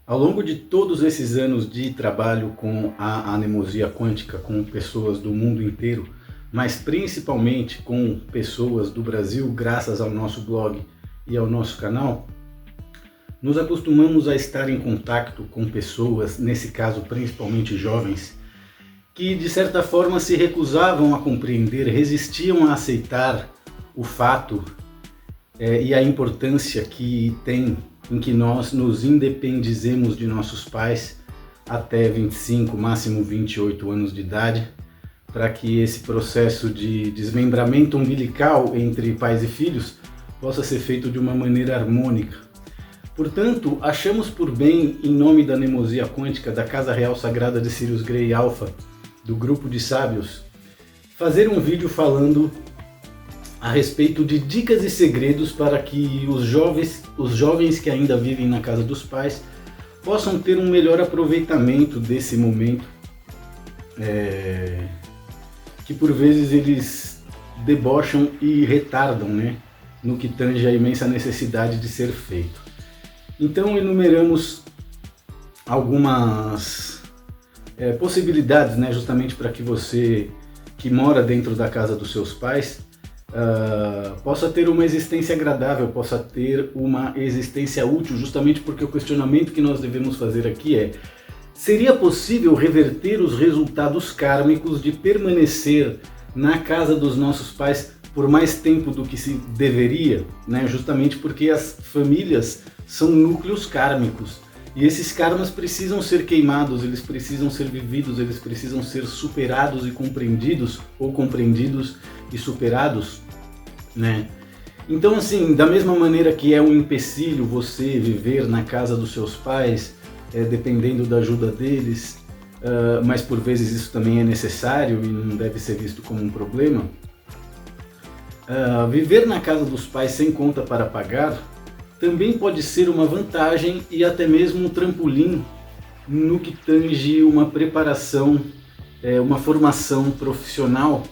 Ao longo de todos esses anos de trabalho com a anemosia quântica, com pessoas do mundo inteiro, mas principalmente com pessoas do Brasil, graças ao nosso blog e ao nosso canal, nos acostumamos a estar em contato com pessoas, nesse caso principalmente jovens, que de certa forma se recusavam a compreender, resistiam a aceitar o fato e a importância que tem em que nós nos independizemos de nossos pais até 25, máximo 28 anos de idade, para que esse processo de desmembramento umbilical entre pais e filhos possa ser feito de uma maneira harmônica. Portanto, achamos por bem, em nome da anemosia quântica da Casa Real Sagrada de Sirius Grey Alpha, do grupo de sábios, fazer um vídeo falando a respeito de dicas e segredos para que os jovens que ainda vivem na casa dos pais possam ter um melhor aproveitamento desse momento que por vezes eles debocham e retardam, né, no que tange a imensa necessidade de ser feito. Então enumeramos algumas possibilidades, né, justamente para que você que mora dentro da casa dos seus pais possa ter uma existência agradável, possa ter uma existência útil, justamente porque o questionamento que nós devemos fazer aqui é: seria possível reverter os resultados kármicos de permanecer na casa dos nossos pais por mais tempo do que se deveria, né? Justamente porque as famílias são núcleos kármicos e esses karmas precisam ser queimados, eles precisam ser vividos, eles precisam ser superados e compreendidos, ou compreendidos e superados, né? Então, assim, da mesma maneira que é um empecilho você viver na casa dos seus pais, dependendo da ajuda deles, mas por vezes isso também é necessário e não deve ser visto como um problema, viver na casa dos pais sem conta para pagar também pode ser uma vantagem e até mesmo um trampolim no que tange uma preparação, uma formação profissional,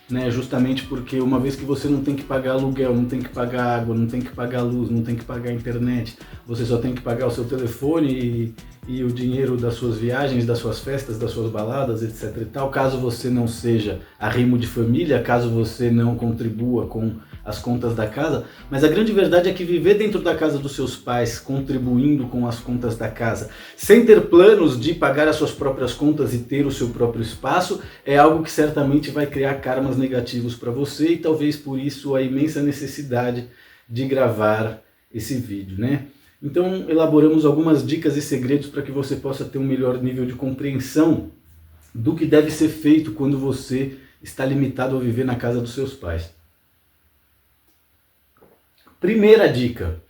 né? Justamente porque uma vez que você não tem que pagar aluguel, não tem que pagar água, não tem que pagar luz, não tem que pagar internet, você só tem que pagar o seu telefone e o dinheiro das suas viagens, das suas festas, das suas baladas, etc e tal, caso você não seja arrimo de família, caso você não contribua com as contas da casa. Mas a grande verdade é que viver dentro da casa dos seus pais, contribuindo com as contas da casa, sem ter planos de pagar as suas próprias contas e ter o seu próprio espaço, é algo que certamente vai criar karmas negativos para você, e talvez por isso a imensa necessidade de gravar esse vídeo, né? Então elaboramos algumas dicas e segredos para que você possa ter um melhor nível de compreensão do que deve ser feito quando você está limitado a viver na casa dos seus pais. Primeira dica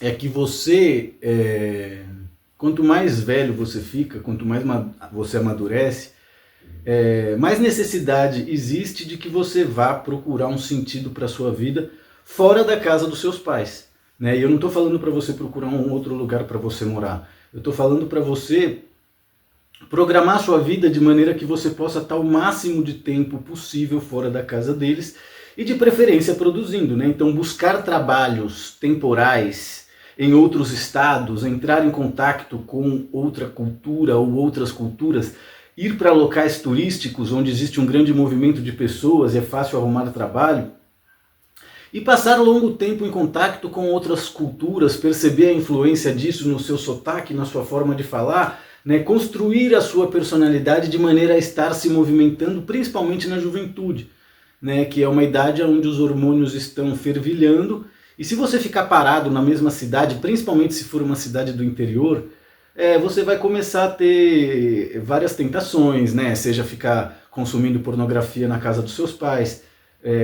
é que você, quanto mais velho você fica, quanto mais você amadurece, mais necessidade existe de que você vá procurar um sentido para a sua vida fora da casa dos seus pais, né? E eu não estou falando para você procurar um outro lugar para você morar, eu estou falando para você programar a sua vida de maneira que você possa estar o máximo de tempo possível fora da casa deles e de preferência produzindo, né? Então buscar trabalhos temporais em outros estados, entrar em contato com outra cultura ou outras culturas, ir para locais turísticos onde existe um grande movimento de pessoas e é fácil arrumar trabalho, e passar longo tempo em contato com outras culturas, perceber a influência disso no seu sotaque, na sua forma de falar, né? Construir a sua personalidade de maneira a estar se movimentando, principalmente na juventude, né? Que é uma idade onde os hormônios estão fervilhando, e se você ficar parado na mesma cidade, principalmente se for uma cidade do interior, você vai começar a ter várias tentações, né? Seja ficar consumindo pornografia na casa dos seus pais,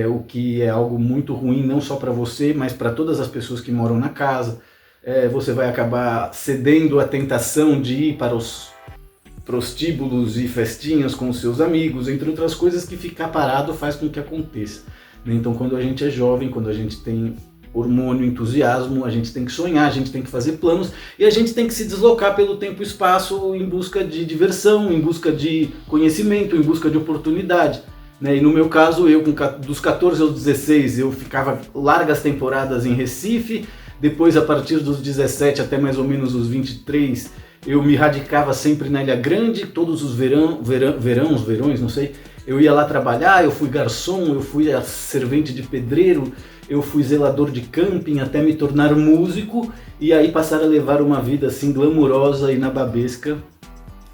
o que é algo muito ruim não só para você, mas para todas as pessoas que moram na casa. Você vai acabar cedendo à tentação de ir para os prostíbulos e festinhas com os seus amigos, entre outras coisas que ficar parado faz com que aconteça. Então quando a gente é jovem, quando a gente tem hormônio, entusiasmo, a gente tem que sonhar, a gente tem que fazer planos e a gente tem que se deslocar pelo tempo e espaço em busca de diversão, em busca de conhecimento, em busca de oportunidade, né? E no meu caso, dos 14 aos 16, eu ficava largas temporadas em Recife, Depois, a partir dos 17 até mais ou menos os 23, eu me radicava sempre na Ilha Grande, todos os verões, não sei. Eu ia lá trabalhar, eu fui garçom, eu fui servente de pedreiro, eu fui zelador de camping até me tornar músico e aí passar a levar uma vida assim glamurosa e nababesca,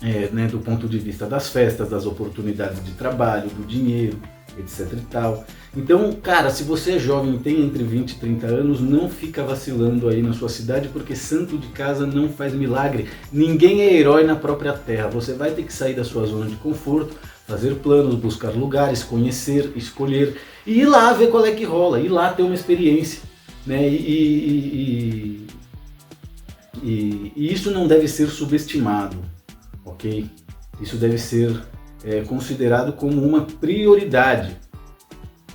né, do ponto de vista das festas, das oportunidades de trabalho, do dinheiro, etc e tal. Então, cara, se você é jovem e tem entre 20 e 30 anos, não fica vacilando aí na sua cidade, porque santo de casa não faz milagre. Ninguém é herói na própria terra. Você vai ter que sair da sua zona de conforto, fazer planos, buscar lugares, conhecer, escolher e ir lá ver qual é que rola, ir lá ter uma experiência, né? E isso não deve ser subestimado, ok? Isso deve ser considerado como uma prioridade,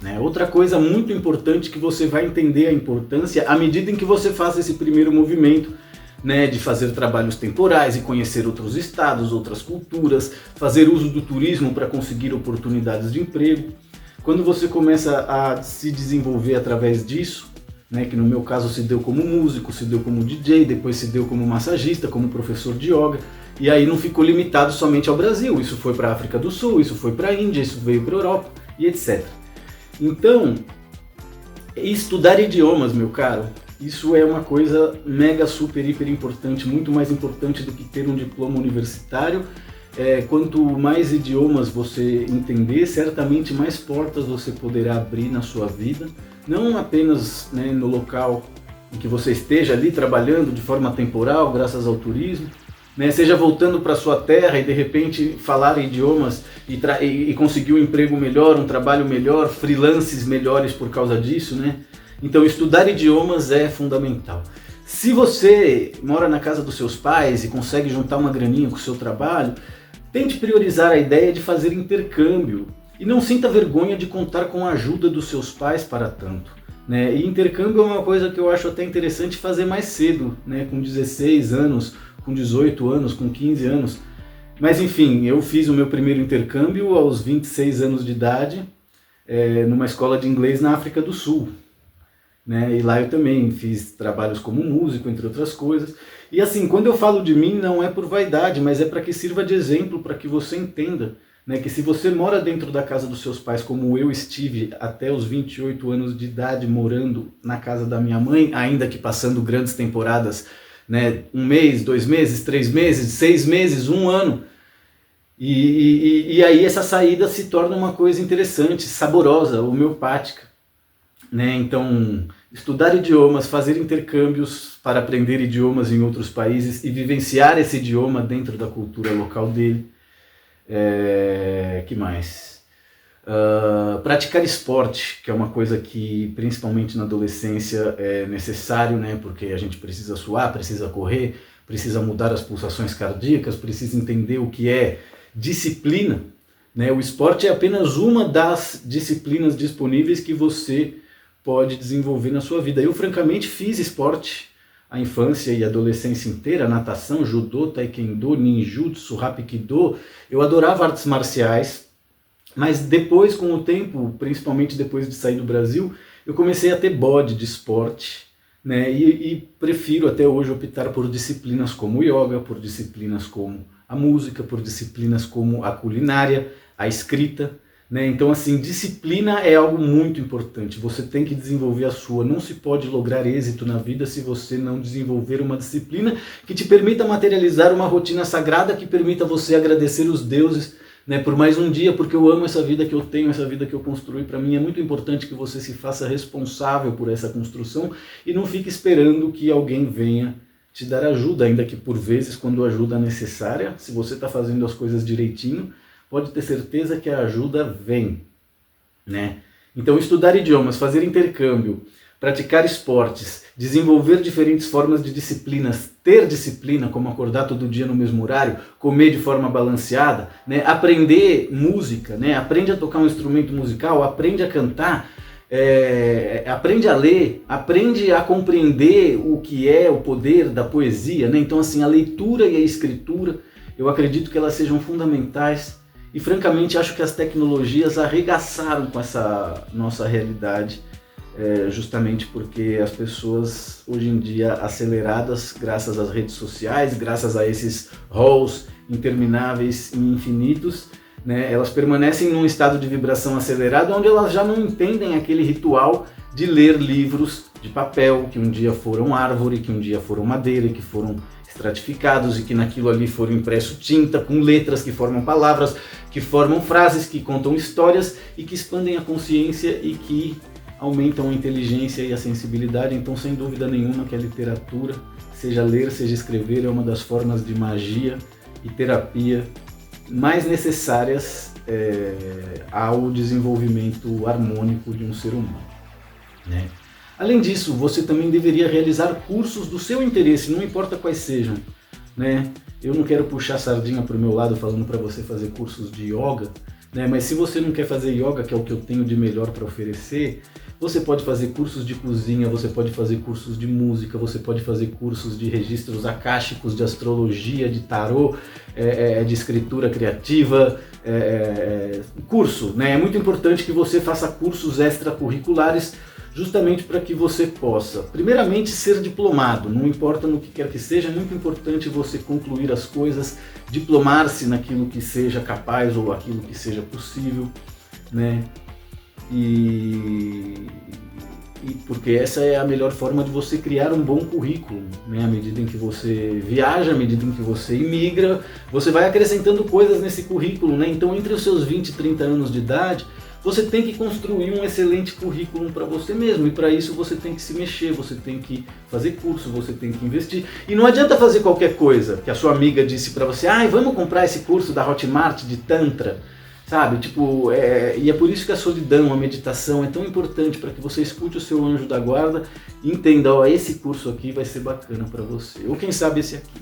né? Outra coisa muito importante que você vai entender a importância à medida em que você faça esse primeiro movimento, né, de fazer trabalhos temporais e conhecer outros estados, outras culturas, fazer uso do turismo para conseguir oportunidades de emprego. Quando você começa a se desenvolver através disso, né, que no meu caso se deu como músico, se deu como DJ, depois se deu como massagista, como professor de yoga, e aí não ficou limitado somente ao Brasil, isso foi para a África do Sul, isso foi para a Índia, isso veio para a Europa e etc. Então, estudar idiomas, meu caro, isso é uma coisa mega, super, hiper importante, muito mais importante do que ter um diploma universitário. Quanto mais idiomas você entender, certamente mais portas você poderá abrir na sua vida, não apenas, né, no local em que você esteja ali trabalhando de forma temporal, graças ao turismo, né, seja voltando para sua terra e de repente falar idiomas e conseguir um emprego melhor, um trabalho melhor, freelances melhores por causa disso, né? Então estudar idiomas é fundamental. Se você mora na casa dos seus pais e consegue juntar uma graninha com o seu trabalho, tente priorizar a ideia de fazer intercâmbio e não sinta vergonha de contar com a ajuda dos seus pais para tanto, né? E intercâmbio é uma coisa que eu acho até interessante fazer mais cedo, né? Com 16 anos, com 18 anos, com 15 anos. Mas enfim, eu fiz o meu primeiro intercâmbio aos 26 anos de idade, numa escola de inglês na África do Sul, né? E lá eu também fiz trabalhos como músico, entre outras coisas. E assim, quando eu falo de mim, não é por vaidade, mas é para que sirva de exemplo, para que você entenda, né, que se você mora dentro da casa dos seus pais, como eu estive até os 28 anos de idade, morando na casa da minha mãe, ainda que passando grandes temporadas, né, 1 mês, 2 meses, 3 meses, 6 meses, 1 ano, e aí essa saída se torna uma coisa interessante, saborosa, homeopática, né? Então, estudar idiomas, fazer intercâmbios para aprender idiomas em outros países e vivenciar esse idioma dentro da cultura local dele. Que mais? Praticar esporte, que é uma coisa que principalmente na adolescência é necessário, né? Porque a gente precisa suar, precisa correr, precisa mudar as pulsações cardíacas, precisa entender o que é disciplina, né? O esporte é apenas uma das disciplinas disponíveis que você pode desenvolver na sua vida. Eu francamente fiz esporte a infância e a adolescência inteira, natação, judô, taekwondo, ninjutsu, hapkido. Eu adorava artes marciais, mas depois, com o tempo, principalmente depois de sair do Brasil, eu comecei a ter bode de esporte, né? E prefiro até hoje optar por disciplinas como o yoga, por disciplinas como a música, por disciplinas como a culinária, a escrita, né? Então, assim, disciplina é algo muito importante. Você tem que desenvolver a sua. Não se pode lograr êxito na vida se você não desenvolver uma disciplina que te permita materializar uma rotina sagrada, que permita você agradecer os deuses, né, por mais um dia, porque eu amo essa vida que eu tenho, essa vida que eu construí. Para mim é muito importante que você se faça responsável por essa construção e não fique esperando que alguém venha te dar ajuda, ainda que por vezes, quando a ajuda é necessária, se você está fazendo as coisas direitinho, pode ter certeza que a ajuda vem, né? Então, estudar idiomas, fazer intercâmbio, praticar esportes, desenvolver diferentes formas de disciplinas, ter disciplina, como acordar todo dia no mesmo horário, comer de forma balanceada, né? Aprender música, né? Aprende a tocar um instrumento musical, aprende a cantar, aprende a ler, aprende a compreender o que é o poder da poesia, né? Então, assim, a leitura e a escritura, eu acredito que elas sejam fundamentais. E francamente acho que as tecnologias arregaçaram com essa nossa realidade justamente porque as pessoas hoje em dia aceleradas, graças às redes sociais, graças a esses halls intermináveis e infinitos, né, elas permanecem num estado de vibração acelerado, onde elas já não entendem aquele ritual de ler livros de papel, que um dia foram árvore, que um dia foram madeira, que foram estratificados e que naquilo ali foram impresso tinta, com letras que formam palavras, que formam frases, que contam histórias e que expandem a consciência e que aumentam a inteligência e a sensibilidade. Então, sem dúvida nenhuma que a literatura, seja ler, seja escrever, é uma das formas de magia e terapia mais necessárias ao desenvolvimento harmônico de um ser humano, né? Além disso, você também deveria realizar cursos do seu interesse, não importa quais sejam, né? Eu não quero puxar sardinha para o meu lado falando para você fazer cursos de yoga, né? Mas se você não quer fazer yoga, que é o que eu tenho de melhor para oferecer, você pode fazer cursos de cozinha, você pode fazer cursos de música, você pode fazer cursos de registros akáshicos, de astrologia, de tarô, de escritura criativa, curso, né? É muito importante que você faça cursos extracurriculares, justamente para que você possa, primeiramente, ser diplomado. Não importa no que quer que seja, é muito importante você concluir as coisas, diplomar-se naquilo que seja capaz ou aquilo que seja possível, né? E porque essa é a melhor forma de você criar um bom currículo, né? À medida em que você viaja, à medida em que você imigra, você vai acrescentando coisas nesse currículo, né? Então, entre os seus 20 e 30 anos de idade, você tem que construir um excelente currículo para você mesmo, e para isso você tem que se mexer, você tem que fazer curso, você tem que investir. E não adianta fazer qualquer coisa que a sua amiga disse para você: vamos comprar esse curso da Hotmart de Tantra, sabe? Tipo, e é por isso que a solidão, a meditação é tão importante, para que você escute o seu anjo da guarda e entenda: esse curso aqui vai ser bacana para você, ou quem sabe esse aqui.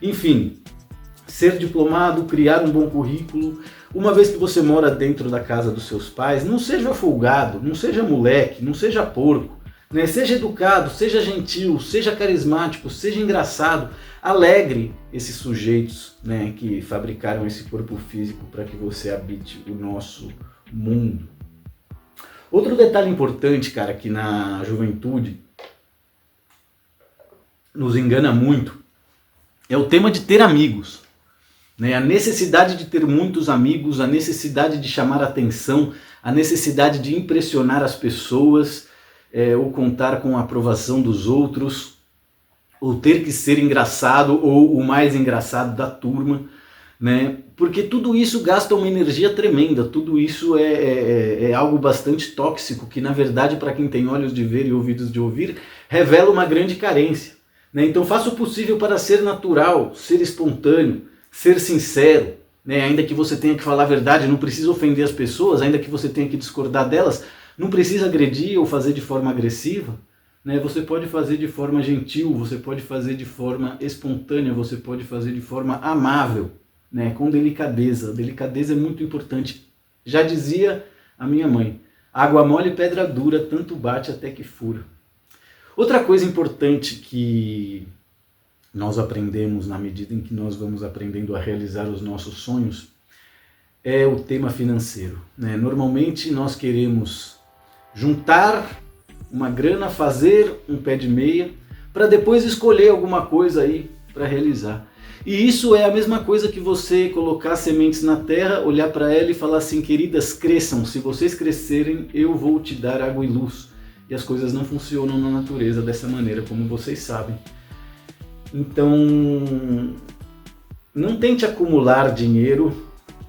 Enfim, ser diplomado, criar um bom currículo. Uma vez que você mora dentro da casa dos seus pais, não seja folgado, não seja moleque, não seja porco, né? Seja educado, seja gentil, seja carismático, seja engraçado, alegre esses sujeitos, né, que fabricaram esse corpo físico para que você habite o nosso mundo. Outro detalhe importante, cara, que na juventude nos engana muito, é o tema de ter amigos. A necessidade de ter muitos amigos, a necessidade de chamar atenção, a necessidade de impressionar as pessoas, ou contar com a aprovação dos outros, ou ter que ser engraçado ou o mais engraçado da turma, né? Porque tudo isso gasta uma energia tremenda, tudo isso é algo bastante tóxico, que na verdade, para quem tem olhos de ver e ouvidos de ouvir, revela uma grande carência, né? Então faça o possível para ser natural, ser espontâneo, ser sincero, né? Ainda que você tenha que falar a verdade, não precisa ofender as pessoas, ainda que você tenha que discordar delas, não precisa agredir ou fazer de forma agressiva, né? Você pode fazer de forma gentil, você pode fazer de forma espontânea, você pode fazer de forma amável, né? Com delicadeza. Delicadeza é muito importante. Já dizia a minha mãe: água mole e pedra dura, tanto bate até que fura. Outra coisa importante que nós aprendemos na medida em que nós vamos aprendendo a realizar os nossos sonhos é o tema financeiro, né? Normalmente nós queremos juntar uma grana, fazer um pé de meia, para depois escolher alguma coisa aí para realizar. E isso é a mesma coisa que você colocar sementes na terra, olhar para ela e falar assim: queridas, cresçam, se vocês crescerem eu vou te dar água e luz. E as coisas não funcionam na natureza dessa maneira, como vocês sabem. Então, não tente acumular dinheiro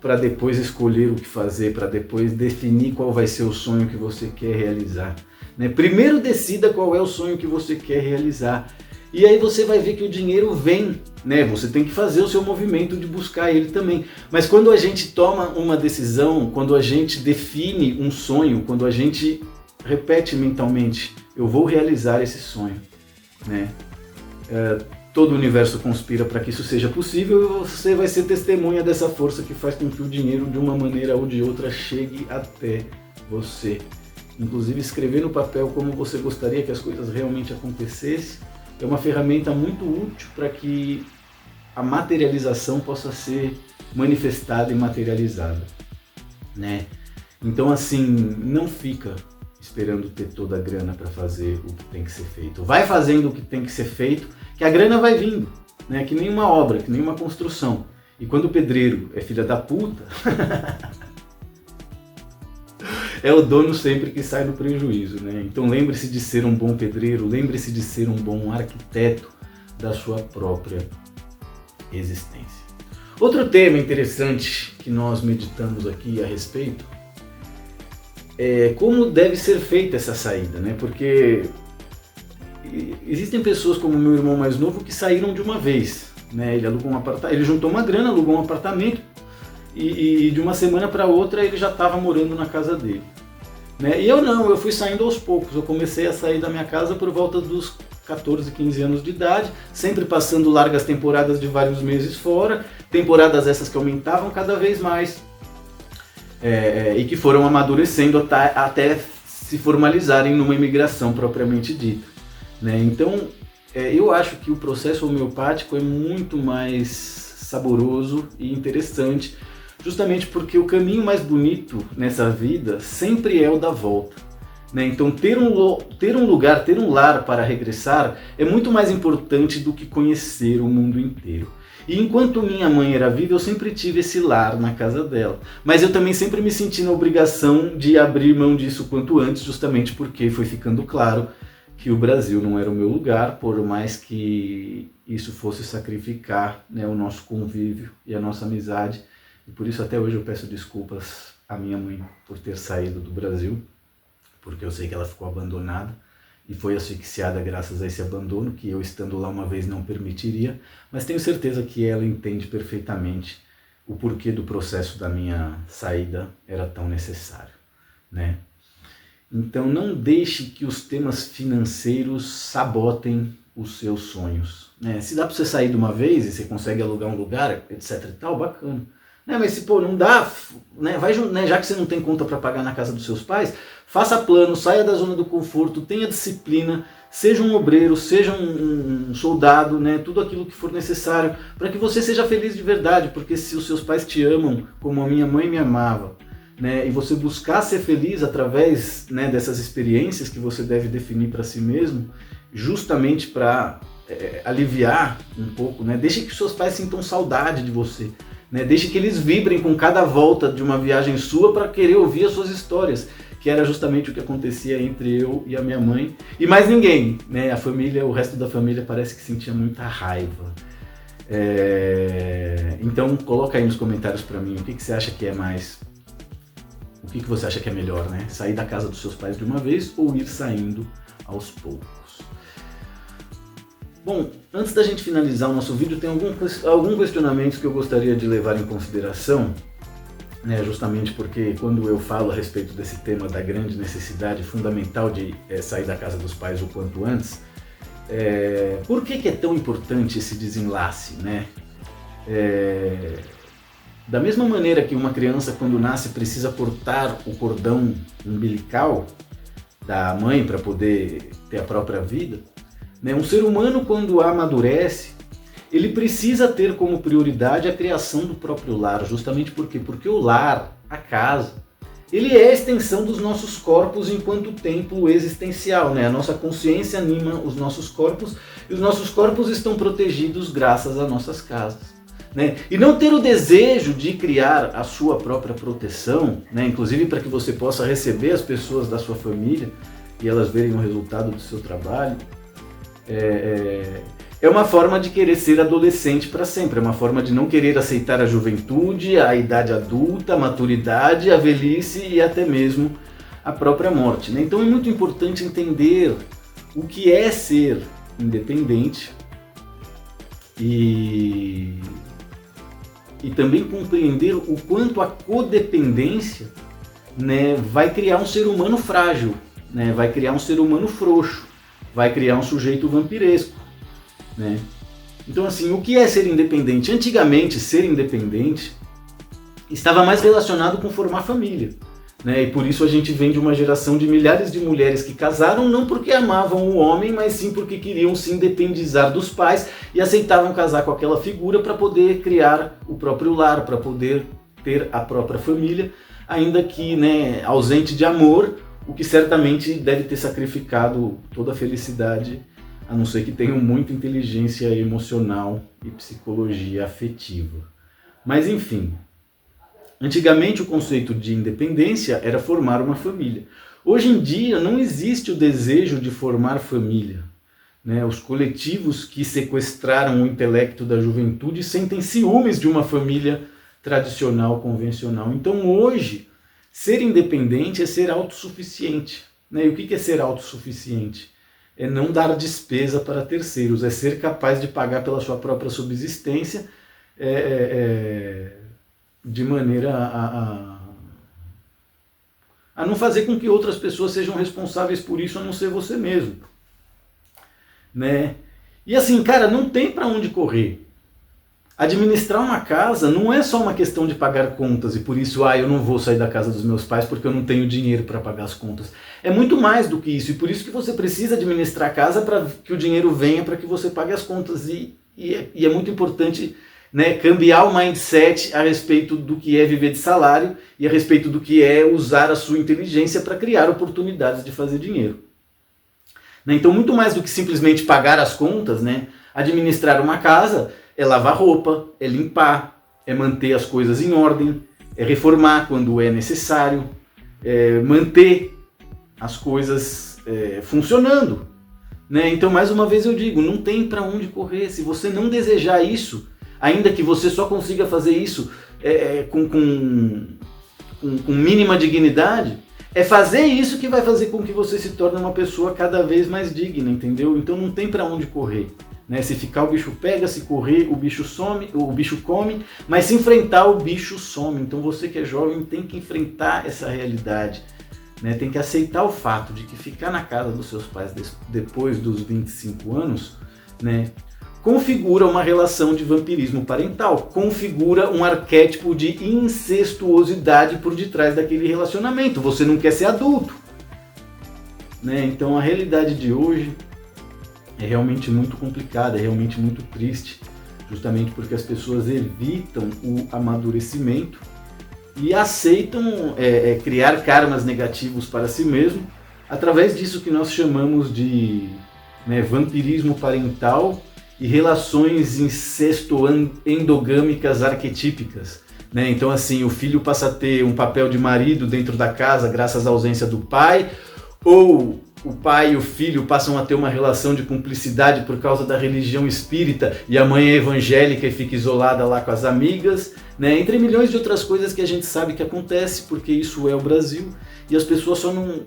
para depois escolher o que fazer, para depois definir qual vai ser o sonho que você quer realizar, né? Primeiro decida qual é o sonho que você quer realizar. E aí você vai ver que o dinheiro vem, né? Você tem que fazer o seu movimento de buscar ele também. Mas quando a gente toma uma decisão, quando a gente define um sonho, quando a gente repete mentalmente: eu vou realizar esse sonho, né? Todo o universo conspira para que isso seja possível, e você vai ser testemunha dessa força que faz com que o dinheiro, de uma maneira ou de outra, chegue até você. Inclusive, escrever no papel como você gostaria que as coisas realmente acontecessem é uma ferramenta muito útil para que a materialização possa ser manifestada e materializada, né? Então, assim, não fica esperando ter toda a grana para fazer o que tem que ser feito. Vai fazendo o que tem que ser feito, que a grana vai vindo, né? Que nem uma obra, que nem uma construção. E quando o pedreiro é filha da puta, é o dono sempre que sai no prejuízo, né? Então lembre-se de ser um bom pedreiro, lembre-se de ser um bom arquiteto da sua própria existência. Outro tema interessante que nós meditamos aqui a respeito é como deve ser feita essa saída, né? Porque existem pessoas como meu irmão mais novo que saíram de uma vez, né? Ele alugou um apartamento, ele juntou uma grana, alugou um apartamento e de uma semana para outra ele já estava morando na casa dele, né? E eu não, eu fui saindo aos poucos. Eu comecei a sair da minha casa por volta dos 14, 15 anos de idade, sempre passando largas temporadas de vários meses fora, temporadas essas que aumentavam cada vez mais e que foram amadurecendo até se formalizarem numa imigração propriamente dita, né? Então eu acho que o processo homeopático é muito mais saboroso e interessante, justamente porque o caminho mais bonito nessa vida sempre é o da volta, né? Então ter um lugar, ter um lar para regressar é muito mais importante do que conhecer o mundo inteiro. E enquanto minha mãe era viva, eu sempre tive esse lar na casa dela. Mas eu também sempre me senti na obrigação de abrir mão disso quanto antes, justamente porque foi ficando claro que o Brasil não era o meu lugar, por mais que isso fosse sacrificar, né, o nosso convívio e a nossa amizade. E por isso até hoje eu peço desculpas à minha mãe por ter saído do Brasil, porque eu sei que ela ficou abandonada e foi asfixiada graças a esse abandono, que eu estando lá uma vez não permitiria, mas tenho certeza que ela entende perfeitamente o porquê do processo da minha saída era tão necessário, né? Então não deixe que os temas financeiros sabotem os seus sonhos, né? Se dá para você sair de uma vez e você consegue alugar um lugar, etc e tal, bacana. Né, mas se não dá, né, já que você não tem conta para pagar na casa dos seus pais, faça plano, saia da zona do conforto, tenha disciplina, seja um obreiro, seja um soldado, né, tudo aquilo que for necessário para que você seja feliz de verdade, porque se os seus pais te amam como a minha mãe me amava, né, e você buscar ser feliz através, né, dessas experiências que você deve definir para si mesmo, justamente para aliviar um pouco, né, deixe que seus pais sintam saudade de você. Né, deixe que eles vibrem com cada volta de uma viagem sua para querer ouvir as suas histórias, que era justamente o que acontecia entre eu e a minha mãe e mais ninguém, né? A família, o resto da família parece que sentia muita raiva. Então coloca aí nos comentários para mim o que você acha que é mais, o que você acha que é melhor, né? Sair da casa dos seus pais de uma vez ou ir saindo aos poucos. Bom, antes da gente finalizar o nosso vídeo, tem algum questionamento que eu gostaria de levar em consideração, né, justamente porque quando eu falo a respeito desse tema da grande necessidade fundamental de sair da casa dos pais o quanto antes, por que é tão importante esse desenlace, né? Da mesma maneira que uma criança quando nasce precisa cortar o cordão umbilical da mãe para poder ter a própria vida, né? Um ser humano, quando amadurece, ele precisa ter como prioridade a criação do próprio lar, justamente porque o lar, a casa, ele é a extensão dos nossos corpos enquanto templo existencial, né? A nossa consciência anima os nossos corpos e os nossos corpos estão protegidos graças às nossas casas, né? E não ter o desejo de criar a sua própria proteção, né? Inclusive para que você possa receber as pessoas da sua família e elas verem o resultado do seu trabalho, é uma forma de querer ser adolescente para sempre, é uma forma de não querer aceitar a juventude, a idade adulta, a maturidade, a velhice e até mesmo a própria morte, né? Então é muito importante entender o que é ser independente e também compreender o quanto a codependência, né, vai criar um ser humano frágil, né, vai criar um ser humano frouxo, vai criar um sujeito vampiresco, né? Então assim, o que é ser independente? Antigamente, ser independente estava mais relacionado com formar família, né? E por isso a gente vem de uma geração de milhares de mulheres que casaram não porque amavam o homem, mas sim porque queriam se independizar dos pais e aceitavam casar com aquela figura para poder criar o próprio lar, para poder ter a própria família, ainda que, né, ausente de amor o que certamente deve ter sacrificado toda a felicidade, a não ser que tenham muita inteligência emocional e psicologia afetiva. Mas enfim, antigamente o conceito de independência era formar uma família. Hoje em dia não existe o desejo de formar família. Né? Os coletivos que sequestraram o intelecto da juventude sentem ciúmes de uma família tradicional, convencional. Então hoje, ser independente é ser autossuficiente. Né? E o que é ser autossuficiente? É não dar despesa para terceiros, é ser capaz de pagar pela sua própria subsistência de maneira a não fazer com que outras pessoas sejam responsáveis por isso, a não ser você mesmo. Né? E assim, cara, não tem para onde correr. Administrar uma casa não é só uma questão de pagar contas e por isso, eu não vou sair da casa dos meus pais porque eu não tenho dinheiro para pagar as contas. É muito mais do que isso e por isso que você precisa administrar a casa para que o dinheiro venha para que você pague as contas. E é muito importante, né, cambiar o mindset a respeito do que é viver de salário e a respeito do que é usar a sua inteligência para criar oportunidades de fazer dinheiro. Então, muito mais do que simplesmente pagar as contas, né, administrar uma casa é lavar roupa, é limpar, é manter as coisas em ordem, é reformar quando é necessário, é manter as coisas funcionando. Né? Então, mais uma vez eu digo, não tem para onde correr. Se você não desejar isso, ainda que você só consiga fazer isso com mínima dignidade, é fazer isso que vai fazer com que você se torne uma pessoa cada vez mais digna, entendeu? Então não tem para onde correr. Né? Se ficar, o bicho pega, se correr, o bicho some, o bicho come, mas se enfrentar, o bicho some. Então você que é jovem tem que enfrentar essa realidade. Né? Tem que aceitar o fato de que ficar na casa dos seus pais depois dos 25 anos, né, configura uma relação de vampirismo parental, configura um arquétipo de incestuosidade por detrás daquele relacionamento. Você não quer ser adulto. Né? Então a realidade de hoje é realmente muito complicada, é realmente muito triste, justamente porque as pessoas evitam o amadurecimento e aceitam criar karmas negativos para si mesmo, através disso que nós chamamos de vampirismo parental e relações incesto-endogâmicas arquetípicas. Né? Então assim, o filho passa a ter um papel de marido dentro da casa graças à ausência do pai, ou o pai e o filho passam a ter uma relação de cumplicidade por causa da religião espírita e a mãe é evangélica e fica isolada lá com as amigas, né? Entre milhões de outras coisas que a gente sabe que acontece, porque isso é o Brasil, e as pessoas só não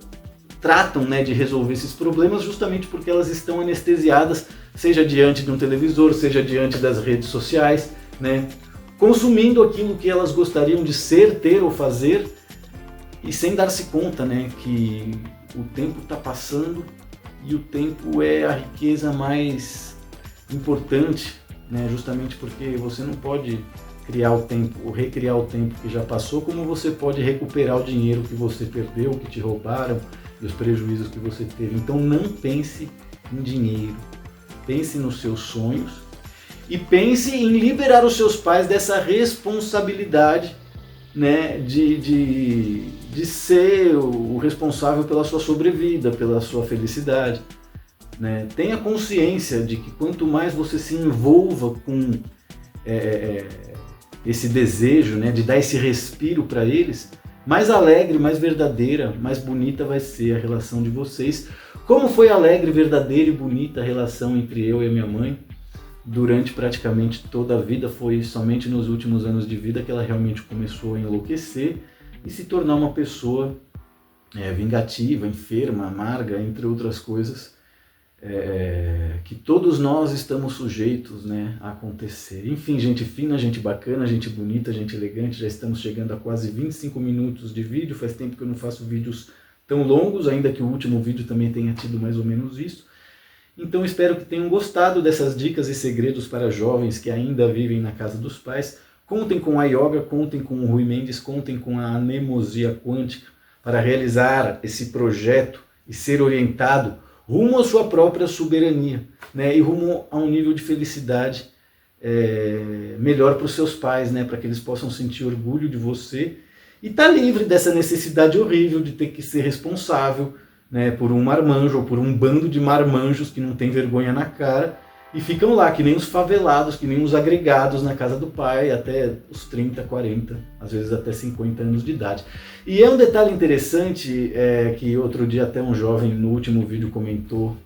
tratam, né, de resolver esses problemas justamente porque elas estão anestesiadas, seja diante de um televisor, seja diante das redes sociais, né, consumindo aquilo que elas gostariam de ser, ter ou fazer, e sem dar-se conta, né, que o tempo está passando e o tempo é a riqueza mais importante, né? Justamente porque você não pode criar o tempo ou recriar o tempo que já passou, como você pode recuperar o dinheiro que você perdeu, que te roubaram e os prejuízos que você teve. Então não pense em dinheiro, pense nos seus sonhos e pense em liberar os seus pais dessa responsabilidade, né, de ser o responsável pela sua sobrevida, pela sua felicidade. Né? Tenha consciência de que quanto mais você se envolva com esse desejo, né, de dar esse respiro para eles, mais alegre, mais verdadeira, mais bonita vai ser a relação de vocês. Como foi alegre, verdadeira e bonita a relação entre eu e a minha mãe durante praticamente toda a vida. Foi somente nos últimos anos de vida que ela realmente começou a enlouquecer e se tornar uma pessoa vingativa, enferma, amarga, entre outras coisas, que todos nós estamos sujeitos, né, a acontecer. Enfim, gente fina, gente bacana, gente bonita, gente elegante, já estamos chegando a quase 25 minutos de vídeo, faz tempo que eu não faço vídeos tão longos, ainda que o último vídeo também tenha tido mais ou menos isso. Então espero que tenham gostado dessas dicas e segredos para jovens que ainda vivem na casa dos pais. Contem com a yoga, contem com o Rui Mendes, contem com a anemosia quântica para realizar esse projeto e ser orientado rumo à sua própria soberania, né? E rumo a um nível de felicidade melhor para os seus pais, né? Para que eles possam sentir orgulho de você e está livre dessa necessidade horrível de ter que ser responsável, né, por um marmanjo ou por um bando de marmanjos que não tem vergonha na cara e ficam lá, que nem os favelados, que nem os agregados na casa do pai até os 30, 40, às vezes até 50 anos de idade. E é um detalhe interessante, que outro dia até um jovem no último vídeo comentou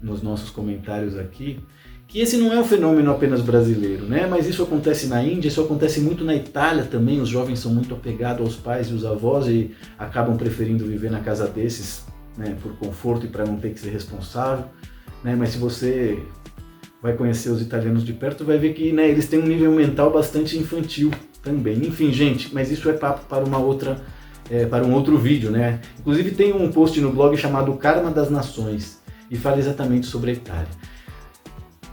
nos nossos comentários aqui, que esse não é um fenômeno apenas brasileiro, né? Mas isso acontece na Índia, isso acontece muito na Itália também, os jovens são muito apegados aos pais e os avós e acabam preferindo viver na casa desses, né, por conforto e para não ter que ser responsável, né? Mas se você vai conhecer os italianos de perto, vai ver que, né, eles têm um nível mental bastante infantil também. Enfim, gente, mas isso é papo para uma outra, para um outro vídeo, né? Inclusive tem um post no blog chamado Karma das Nações e fala exatamente sobre a Itália.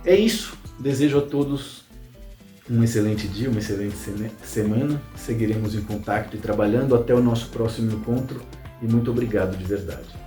É isso. Desejo a todos um excelente dia, uma excelente semana. Seguiremos em contato e trabalhando até o nosso próximo encontro. E muito obrigado de verdade.